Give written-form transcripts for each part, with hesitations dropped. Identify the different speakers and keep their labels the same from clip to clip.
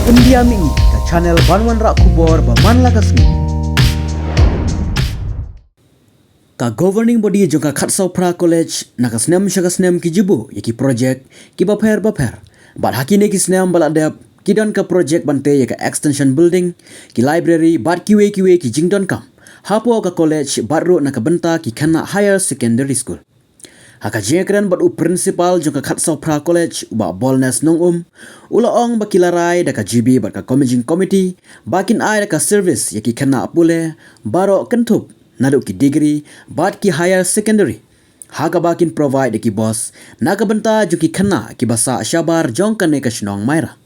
Speaker 1: India mi ka channel Banwan Rak Kubor ba man lakas ni. Ka governing body jo ka Khatsau Pra College nakasnem shagasnem ki jibu yaki project ki baper bat hakine ki snem baladep kidan ka project bante yaka extension building ki library bat kiwe ki jingdon kam hapo ka college barro nakabenta ki khana higher secondary school. Haka jekren bat u principal jong ka Khatsau Pra College ba bolnes nong ulaong ba kilarai da ka GB bat ka committee committee bakin ai da ka service yaki khana apule baro kentup nadu ki degree bat ki higher secondary haka bakin provide ki boss nakabenta jong ki khana ki basa shabar jong kane ka shnong maira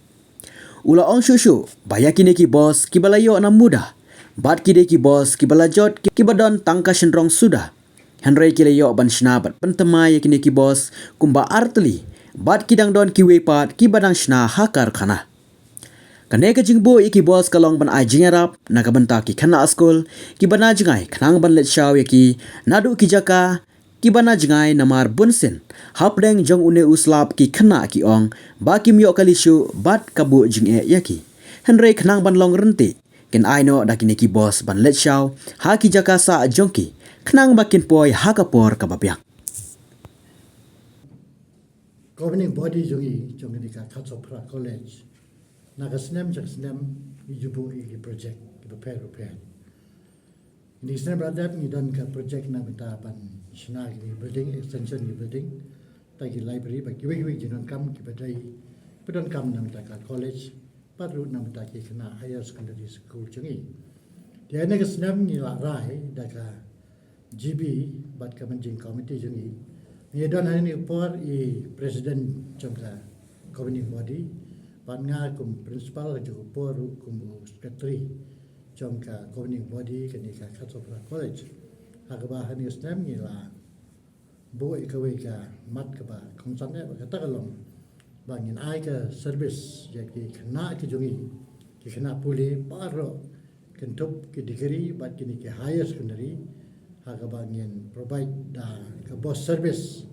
Speaker 1: ulaong shushu bayakine ki boss ki balayo na muda bat ki de ki boss ki balajot ki badon tangka shenrong sudah Henry kilayo ban shna bat pentamai yakini ki boss kumba artli bat kidang don ki wepat ki badang shna hakar khana kane ka jingbo iki boss kalong ban ai jingarap nakabenta ki khana school ki bana jingai khnang ban let shaw yaki nadu ki jaka ki bana jingai namar bunsin hapdeng jong une uslap ki khana ki ong ba kim yo kalishu bat kabu jinge yaki Henry khnang ban long renti ken aino dakini ki boss ban let shaw ha ki jaka sa jongki Kenang bakin poi hakapor kababiak.
Speaker 2: Governing body jongi di ka Khatsau Pra College. Naga snem ijubu i project ki repair. Ini snem radap ni dan ka project na beta pan shna ki building extension ni building ta ki library ba ki jinon kam ki badai pedon kam na beta ka college paru na beta ki kena higher secondary school jongi. Dia naga snem ni la rai da ka GB bat ka managing committee jungi ni don hani por I president jongka governing body ban nga kum principal jo por kum secretary jongka governing body kani ka Khatsau Pra College hagaba hani stem ni la bo ikawe ka mat ka ba khongsan ne ba ta kalong bangin ai ka service ya ki khna ki jungi ki khna puli paro kentup ki degree bat kini ki higher secondary Hagabangin provide ke bos service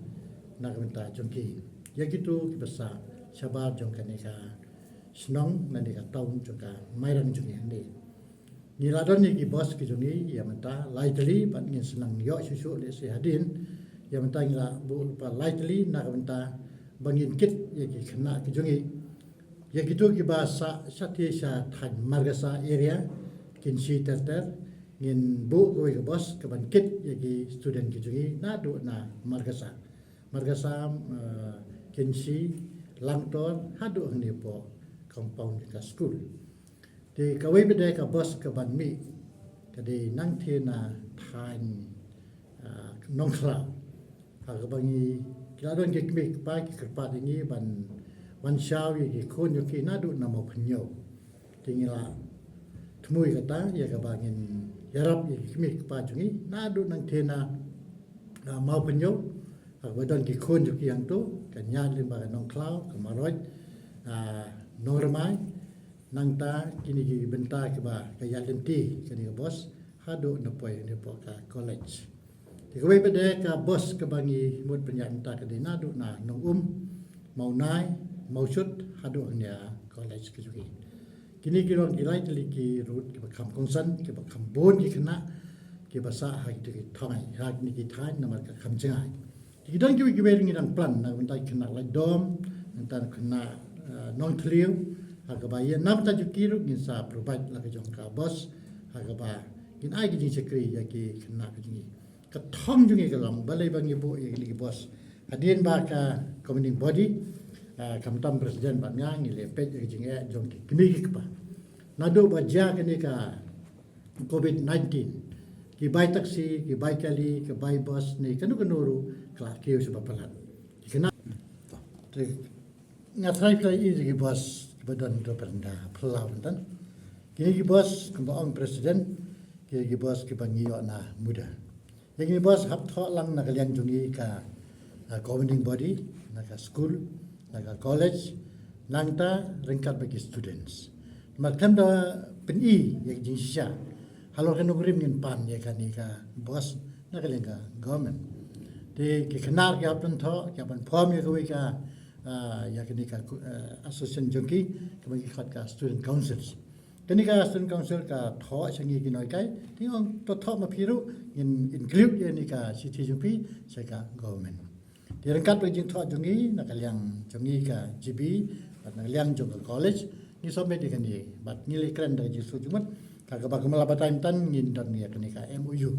Speaker 2: nak minta jongki. Ya gitu kibasa sabar jongkane ka senong nani ka taun jongka mairang jongi ande. Ni ladon ni ki bos ki jongi ya minta lightly ban ngin senang yo susu le si hadin ya minta ngila bu pa lightly nak minta bangin kit ya ki kena ki jongi. Ya gitu kibasa sati sa than margasa area kinsi terter ngin bu ko ke bos ke bankit yagi student ki jungi na do na margasa kinsi langtor hadu hni po compound ka school de ka we bede ka bos ke ban mi ka de nang the na than nong kra ha ka bangi kla don ke mi pa ki pa dingi ban wan shaw yagi kon yo ki na do na mo phnyo tingila thmui ka ta ya ka bangin yarap i kimi pa jungi na do nang thena mau penyo agwadon ki khon ju ki ang to kanya limba nong klau kamaroj normai nang ta kini ki benta ki ba ka yalenti kini bos hado na poi ne po ka college ti ko bede ka bos ka bangi mut penyan ta ka na do na nong mau nai mau shut hado nya college ki jungi kini kirong ilai tali ki root ki bakam kongsan ki bakam bon ki kena ki basa hak ki thai hak ni ki thai namar ka kham jangai ki don ki wering nang plan na mentai kena lai dom mentan kena non tliu hak ba ye nam ta ju ki ru ngin sa provide la ka jong ka bos hak ba kin ai ki jing sekri ya ki kena ka jingi ka thong jungi ka lam balai bangi bu ye ki bos adien ba ka governing body kamtam presiden ban ngang ile pet ke jinge jong ki kimi ki pa nado ba ja kene ka covid-19 ki bai taxi ki bai kali ki bai bus ni kanu kanuru kla ki us ba palat ki kana te nga trai play is ki bus badan do pernda plau dan ki bus kamba ong presiden ki bus ki bangi yo na muda ki bus hap tho lang na kalian jungi ka governing body na ka school naga college nangta ringkat bagi students makam da peni yang jinsha halor kan ngrim ngin pan ya kan ka bos na ka lenga government de ki khanar ki apun tho ki apun form ye ka ya kini ka association jongki kami khat ka student councils kini ka student council ka tho changi ki noi kai ting ong to tho ma phiru include ye ni ka city jongpi sai ka government ti rangkat pe jing tho jongi na kalyang jongi ka GB bat na kalyang jong college ni so me di kan ni bat ni le kran da ji su jumat ka ka ba ka mala batain tan ngin dan ni kini ka MOU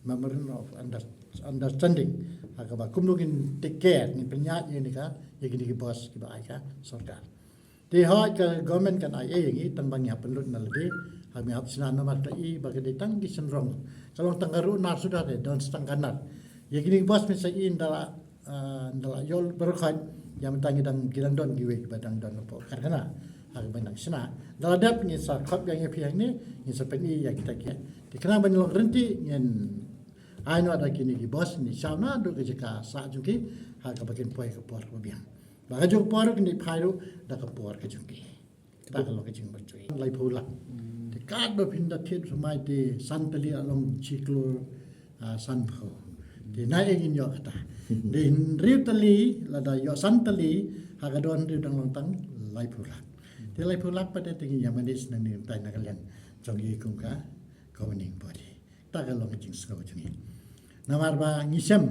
Speaker 2: memorandum of understanding ka ba kum lugin take care ni penyat ye ni ka ye kini ki bos ki ba ai ka sarkar ti ha ka government kan ai yang i tang bang ya penlut na lebih kami hab sinan nomor tai bagi ditang di senrong kalau tanggaru nar sudah de don setang kanan ye kini bos mi sai in dala yol berkhat yang tangi dang gilang don giwe badang don po karena hak benang sina dala dap ni sa khop yang pi ni ni sa peni ya kita ke di kena banyak renti ngen ai no ada kini ki bos ni sauna do ke jaka sa juki hak bagian poi ke por ko biang ba jo por ni phairu da ka por ke juki ta ka lo ke jing bercui lai phula di ka do pinda thit sumai di santali along ciklo san pho di nai engin yo kata di riutali la da yo santali hak don ri dang long tang lai phula di lai phula pada tingi yamanis nang ni tai na kalian jongi kum ka governing body ta ka lo ke jing sko jungi namar ba ngisam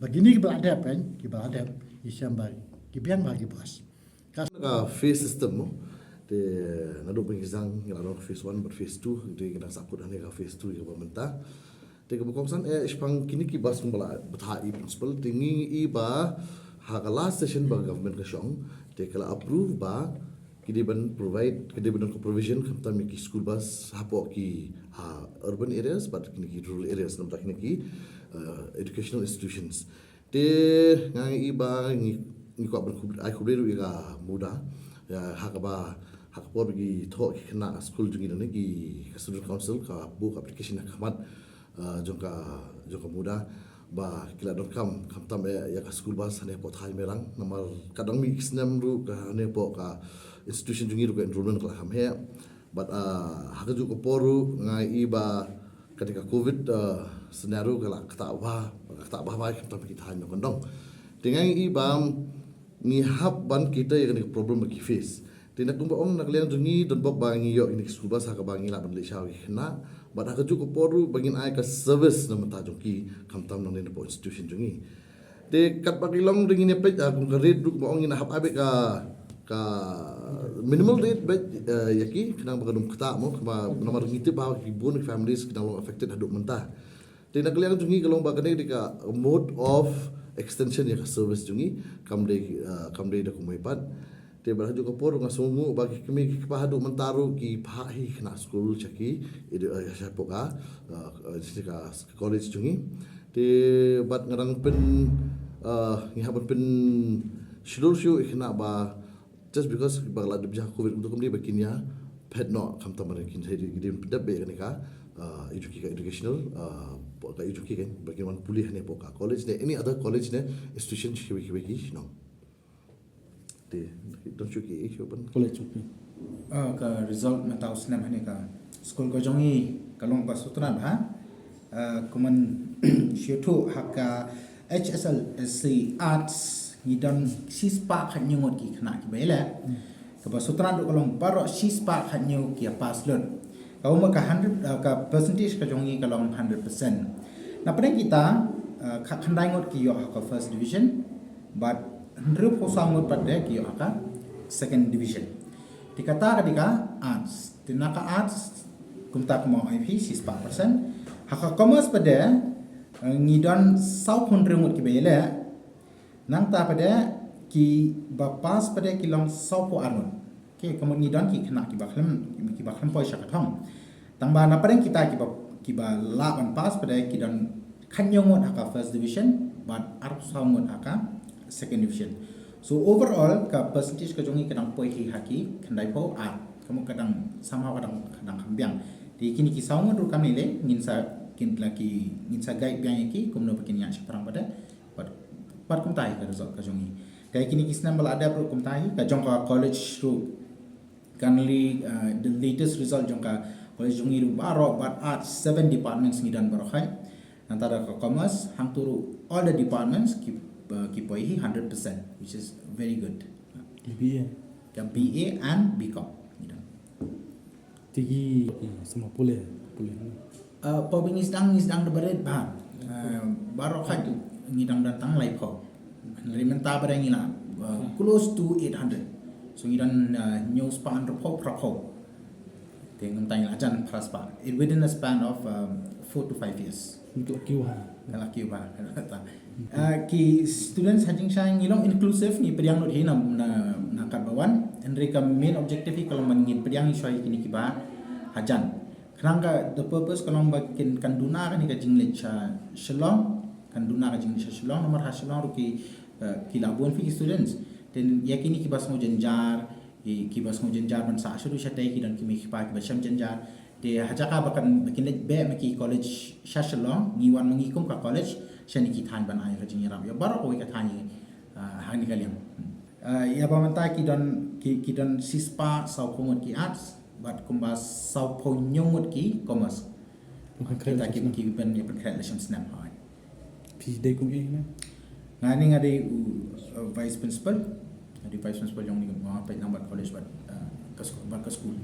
Speaker 2: begini ki beladap kan ki beladap ngisam ba ki biang bagi bos
Speaker 3: ka phase system mo te nado pengisang ngilano phase 1 but phase 2 de kita sakut ane ka phase 2 ke pemerintah te ke bukongsan spang kini ki bas mbala bathai principal tingi i ba ha ka last session ba government ka shong te kala approve ba kidiban provide kidiban ko provision khamta mi ki school bus hapo ki urban areas but kini ki rural areas namta kini ki educational institutions te ngai iba ni ko ban ai khubreru ga muda ya hakaba hakpor gi tho khna school jungi ne ki student council ka book application khamat jongka muda ba kila dot kam khamtam ya ka school bus ne po thai merang namar kadang mi snam ru ka ne po ka institution jungi ru ka enrollment kala kham he but hakaju ko poru ngai iba ketika covid scenario kala kata ba ba khamtam ki thai no kondong dengan ibam ni hab ban kita yang ni problem bagi face tindak kumba ong nak liang jungi don bok bangi yo ini school bus ka bangi la ban le shaw na but ha ju ko poru bangin ai ka service na mata jungi khamtam nang ni po institution jungi te kat bagi long ring ni plate kum ka rate duk ong ni hab abe ka minimal rate bet yaki kenang bagadum kata mo ba nomor ngiti ba ki bon families kenang long affected haduk mentah tindak liang jungi kalong bagane dika mode of extension ya service jungi kamde da kumai pat te baraju ko por nga sungu bagi kami ki pahadu mentaru ki phahi khna school chaki ya poka sika college jungi te bat ngarang pen ngi haban pen shulur shu ikhna ba just because bagla dibja covid untuk kami bakinya pet no kam tamar kin sai di dabe ni ka educational ka education bagaimana pulih ne poka college ne any other college ne institution ki no te don't you ki open
Speaker 1: college
Speaker 4: ka result na taus na mane ka school ko jongi kalong pa sutra ba kuman shetu hakka HSLC arts ni dan sispa khanyon ki khna ki bela ka ba sutra do kalong baro sispa khanyo ki pass lon kau maka 100 ka percentage ka jongi kalong 100%. Na pada kita khandai ngot ki yo ka first division but ndru posa ngot pada ki yo ka second division. Dikata ketika arts, tinaka arts kumta mo IP 6%. Haka commerce pada ngidon south hundred ngot ki bela nang ta pada ki bapas pada kilong south po arun. Okay, kemudian dan ki kena ki bakhlem poi syakathong tangba na pareng kita ki ba laban pas pada ki dan khanyongot aka first division but arp saungot aka second division so overall ka percentage ka jongi kadang poi hi haki khandai po art kamu kadang sama kadang hambiang di kini ki saungot ru kami le ngin sa guide biang ki kumno pakin ya separang pada but kum tai ka result ka jongi kai kini ki snambal ada pro kum tai ka jong ka college ru currently the latest result jongka college jongi ru baro but arts 7 departments ngidan barokhai antara ka commerce hang turu all the departments ki poi 100% which is very good.
Speaker 5: BA.
Speaker 4: Yang BA and BCom. Gitu.
Speaker 5: Tigi semua boleh.
Speaker 4: Pau ngidang debaret bah. Baru kat ngidang datang lai pau. Dari mentah pada ngila close to 800. So ngidang news pan report propos. Tengok tanya ajan praspa. It within a span of 4 to 5 years.
Speaker 5: Untuk kiwa.
Speaker 4: Kalau kiba, ki students hajing siya ngilong inclusive ni pediang not hinam na kabawan. Mereka main objective kalau mengin pediang siya kini kiba hajan. Kerana the purpose kalau bagian kanduna kan ni kajing lecha shalom kanduna kajing lecha shalom nomor hasilong ruki kilabuan fi students. Dan yakini kiba semua jenjar, kiba semua jenjar ban sa asuru siya tay kidan kimi kiba syam jenjar. Di hajaka bakan bikin be maki college shalom ngiwan mengikum ka college siya ni kitan ban ay kajing yaram. Ya baru ko ikatani hani kalian. Ya pamanta kidan sispa sau komod ki arts bat kumbas sau ponyomot ki commerce. Kita ki ben ya pen lesson snap hai.
Speaker 5: PhD kung na.
Speaker 4: Ngani ngade vice principal yang ni apa nama college bat ke school.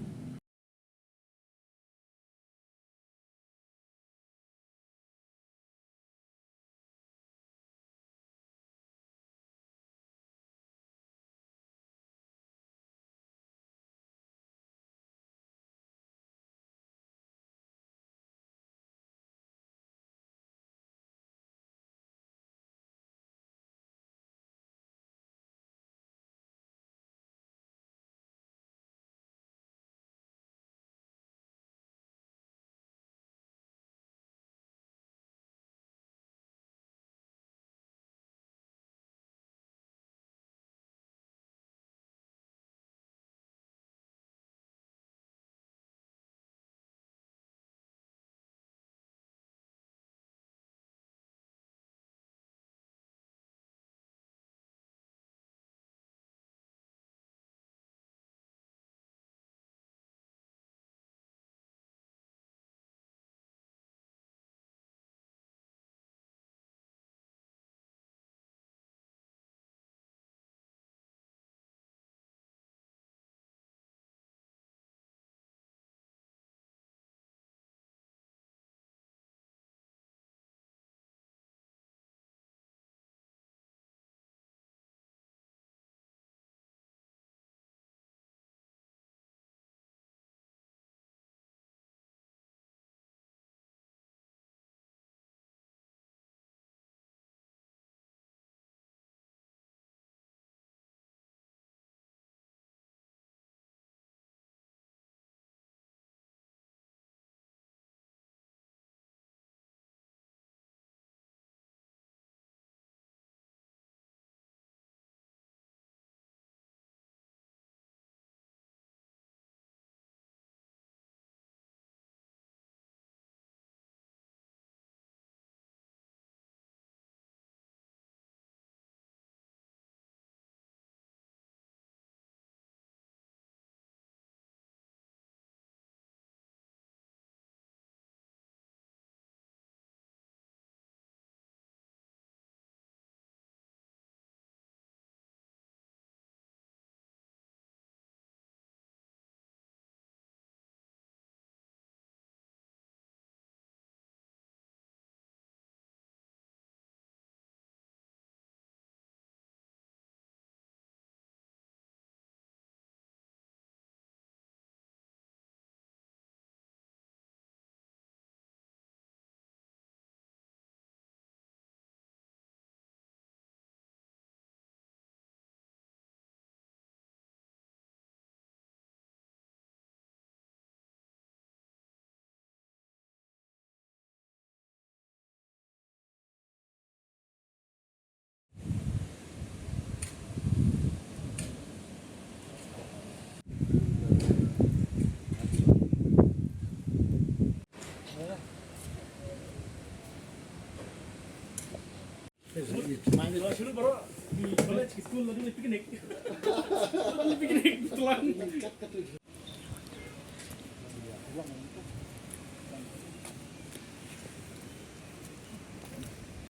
Speaker 5: Dulu baru di college ke school tadi piknik. Piknik telan.